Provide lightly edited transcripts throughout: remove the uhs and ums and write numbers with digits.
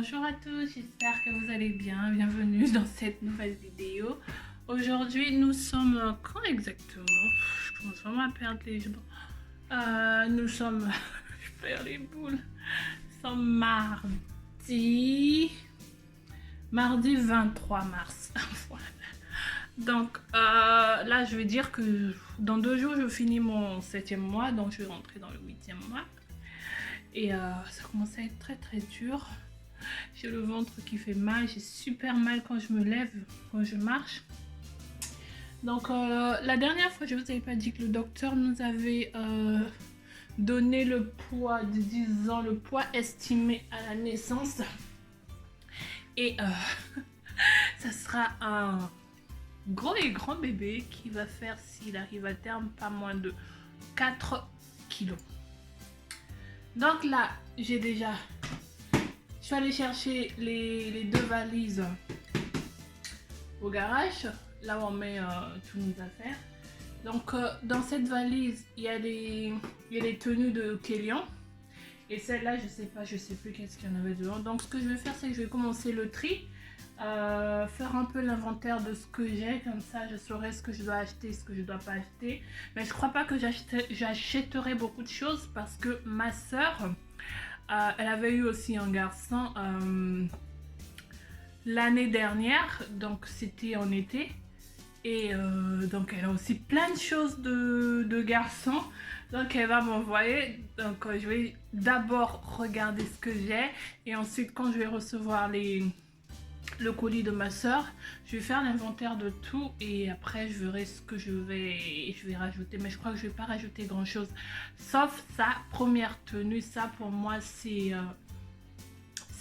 Bonjour à tous, j'espère que vous allez bien. Bienvenue dans cette nouvelle vidéo. Aujourd'hui, nous sommes... Quand exactement? Je commence vraiment à perdre les jours. Nous sommes... Je perds les boules. Nous sommes mardi 23 mars. Voilà. Donc là, je vais dire que dans 2 jours, je finis mon 7e mois. Donc, je vais rentrer dans le 8e mois. Et ça commence à être très dur. J'ai le ventre qui fait mal, j'ai super mal quand je me lève, quand je marche. Donc la dernière fois, je vous avais pas dit que le docteur nous avait donné le poids de 10 ans, le poids estimé à la naissance. Et ça sera un gros et grand bébé qui va faire, s'il arrive à terme, pas moins de 4 kilos. Donc là, j'ai déjà... Je suis allée chercher les 2 valises au garage, là où on met toutes nos affaires. Donc dans cette valise, il y a les tenues de Kélian. Et celle-là, je sais plus qu'est-ce qu'il y en avait dedans. Donc ce que je vais faire, c'est que je vais commencer le tri. Faire un peu l'inventaire de ce que j'ai, comme ça je saurai ce que je dois acheter, ce que je dois pas acheter. Mais je crois pas que j'achèterai beaucoup de choses parce que ma soeur, elle avait eu aussi un garçon l'année dernière, donc c'était en été. Et donc elle a aussi plein de choses de garçon. Donc elle va m'envoyer. Donc je vais d'abord regarder ce que j'ai. Et ensuite quand je vais recevoir le colis de ma soeur, je vais faire l'inventaire de tout et après je verrai ce que je vais rajouter, mais je crois que je vais pas rajouter grand chose sauf sa première tenue. Ça pour moi c'est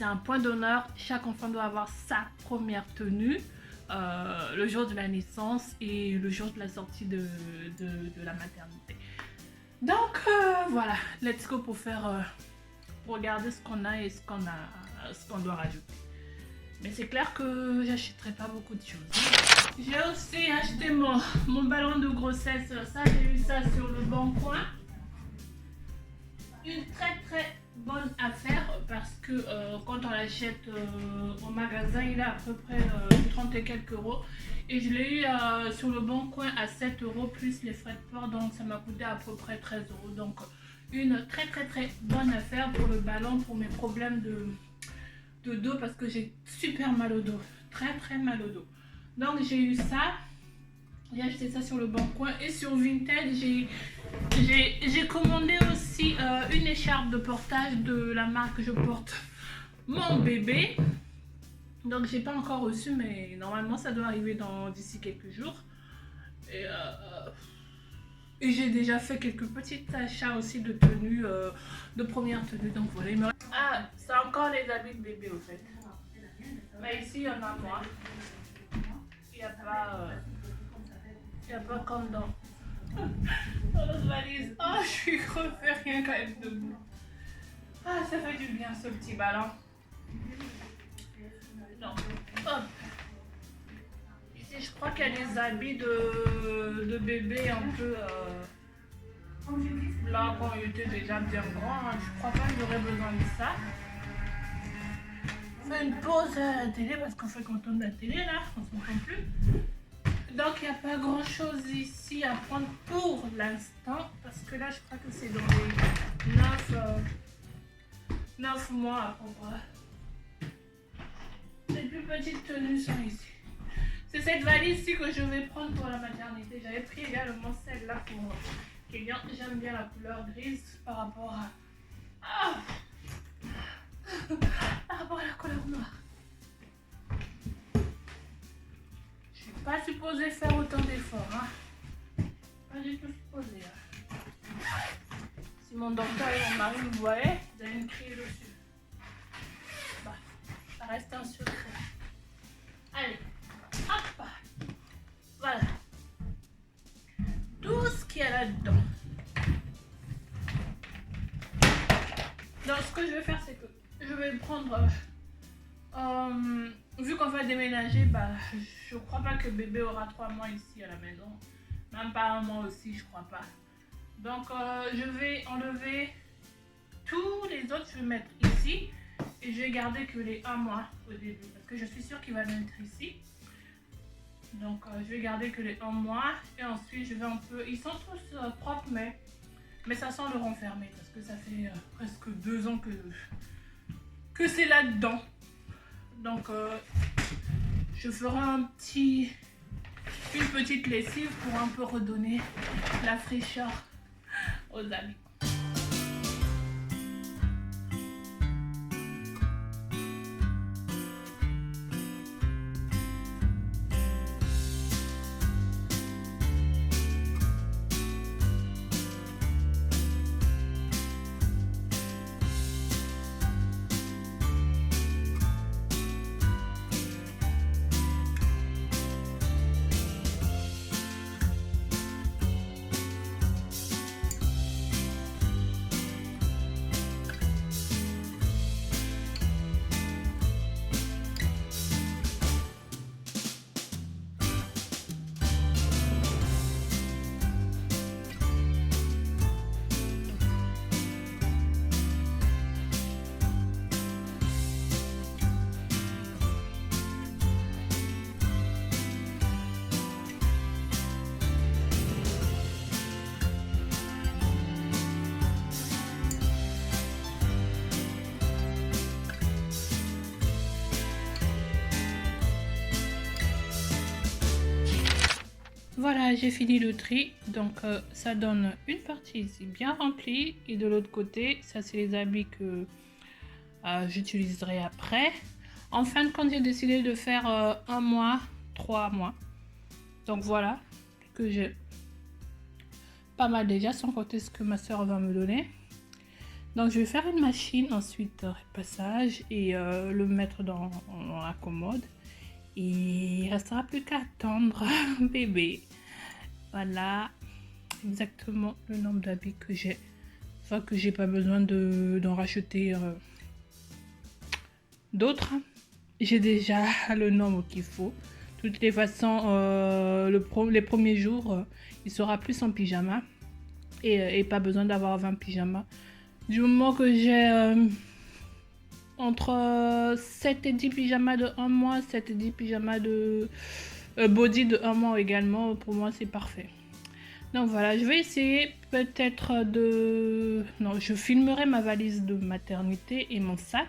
un point d'honneur. Chaque enfant doit avoir sa première tenue le jour de la naissance et le jour de la sortie de la maternité. Donc voilà, let's go pour regarder ce qu'on a et ce qu'on doit rajouter. Mais c'est clair que j'achèterai pas beaucoup de choses. J'ai aussi acheté mon ballon de grossesse. Ça, j'ai eu ça sur le bon coin. Une très bonne affaire parce que quand on l'achète au magasin, il est à peu près 30 et quelques euros. Et je l'ai eu sur le bon coin à 7 euros plus les frais de port. Donc ça m'a coûté à peu près 13 euros. Donc une très bonne affaire pour le ballon, pour mes problèmes de dos parce que j'ai super mal au dos, très mal au dos. Donc j'ai eu ça, j'ai acheté ça sur le bon coin. Et sur Vinted j'ai commandé aussi une écharpe de portage de la marque que je porte mon bébé. Donc j'ai pas encore reçu, mais normalement ça doit arriver d'ici quelques jours. Et j'ai déjà fait quelques petits achats aussi de tenues, de première tenue. Donc voilà, il me reste... Ah, c'est encore les habits de bébé au fait. Mais ici, il y en a moins. Il n'y a pas comme dans notre valise. Oh, je suis crevée rien qu'à être debout. Ah, ça fait du bien ce petit ballon. Donc, hop. Ici, je crois qu'il y a des habits de bébé un peu... là, quand il était déjà bien grand, hein, je crois pas que j'aurais besoin de ça. On fait une pause à la télé parce qu'en fait, quand on tourne la télé, là, on se comprend plus. Donc, il n'y a pas grand chose ici à prendre pour l'instant parce que là, je crois que c'est dans les 9 mois à peu près. Les plus petites tenues sont ici. C'est cette valise-ci que je vais prendre pour la maternité. J'avais pris également celle-là pour Kélian. J'aime bien la couleur grise par rapport à... par rapport à la couleur noire. Je suis pas supposée faire autant d'efforts. Hein. Pas du tout supposée. Hein. Si mon docteur et mon mari me voyaient, ils allaient me crier dessus. Bah, ça reste un secret. Allez. Hop, voilà tout ce qu'il y a là-dedans. Donc ce que je vais faire, c'est que je vais prendre vu qu'on va déménager, bah je crois pas que bébé aura 3 mois ici à la maison, même pas 1 mois aussi, je crois pas. Donc je vais enlever tous les autres, je vais mettre ici Et je vais garder que les 1 mois au début parce que je suis sûre qu'il va mettre ici. Donc je vais garder que les 1 mois et ensuite je vais un peu... Ils sont tous propres mais ça sent le renfermé parce que ça fait presque 2 ans que c'est là-dedans. Donc je ferai une petite lessive pour un peu redonner la fraîcheur aux habits. Voilà, j'ai fini le tri, donc ça donne une partie ici bien remplie et de l'autre côté, ça c'est les habits que j'utiliserai après. En fin de compte, j'ai décidé de faire 1 mois, 3 mois. Donc voilà, que j'ai pas mal déjà, sans compter ce que ma soeur va me donner. Donc je vais faire une machine, ensuite repassage et le mettre dans la commode. Et il restera plus qu'à attendre bébé. Voilà exactement le nombre d'habits que j'ai. Enfin que j'ai pas besoin d'en racheter d'autres. J'ai déjà le nombre qu'il faut. De toutes les façons, les premiers jours, il sera plus en pyjama. Et pas besoin d'avoir 20 pyjamas. Du moment que j'ai entre 7 et 10 pyjamas de 1 mois, 7 et 10 pyjamas de body de 1 mois également, pour moi c'est parfait. Donc voilà, je vais essayer peut-être de... Non, je filmerai ma valise de maternité et mon sac.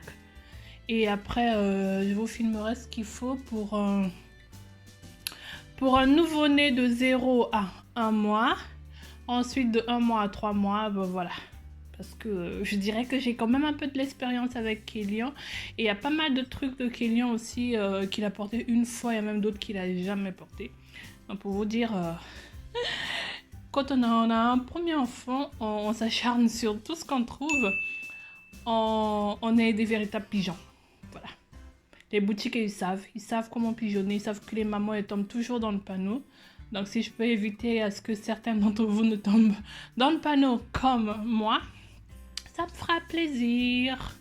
Et après, je vous filmerai ce qu'il faut pour un nouveau-né de 0 à 1 mois. Ensuite, de 1 mois à 3 mois, ben voilà. Parce que je dirais que j'ai quand même un peu de l'expérience avec Kélian. Et il y a pas mal de trucs de Kélian aussi qu'il a porté une fois. Il y a même d'autres qu'il n'a jamais porté. Donc pour vous dire, quand on a un premier enfant, on s'acharne sur tout ce qu'on trouve. On est des véritables pigeons. Voilà. Les boutiques, ils savent comment pigeonner. Ils savent que les mamans, elles tombent toujours dans le panneau. Donc si je peux éviter à ce que certains d'entre vous ne tombent dans le panneau comme moi, ça me fera plaisir.